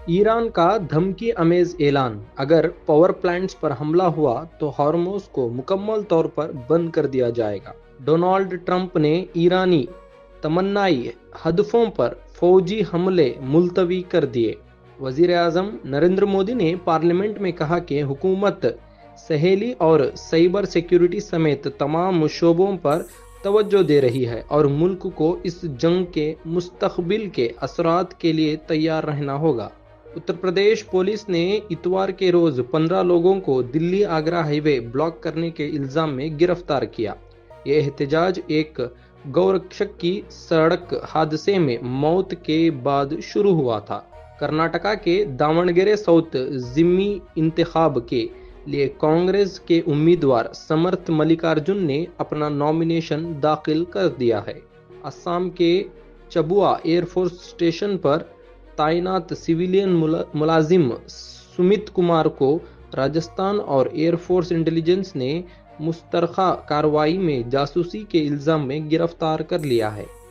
ایران کا دھمکی امیز اعلان، اگر پاور پلانٹس پر حملہ ہوا تو ہارموز کو مکمل طور پر بند کر دیا جائے گا۔ ڈونالڈ ٹرمپ نے ایرانی تمنائی ہدفوں پر فوجی حملے ملتوی کر دیے۔ وزیر اعظم نریندر مودی نے پارلیمنٹ میں کہا کہ حکومت سہیلی اور سائبر سیکیورٹی سمیت تمام شعبوں پر توجہ دے رہی ہے اور ملک کو اس جنگ کے مستقبل کے اثرات کے لیے تیار رہنا ہوگا۔ اتر پردیش پولیس نے اتوار کے روز 15 لوگوں کو دلی آگرہ ہائی وے بلاک کرنے کے الزام میں گرفتار کیا۔ یہ احتجاج ایک گورکشک کی سڑک حادثے میں موت کے بعد شروع ہوا تھا۔ کرناٹکا کے داونگیرے ساؤتھ ضمنی انتخاب کے لیے کانگریس کے امیدوار سمرتھ ملکارجن نے اپنا نامینیشن داخل کر دیا ہے۔ آسام کے چبوا ایئر فورس اسٹیشن پر تعینات سویلین ملازم سمیت کمار کو راجستھان اور ایئر فورس انٹیلیجنس نے مشترکہ کارروائی میں جاسوسی کے الزام میں گرفتار کر لیا ہے۔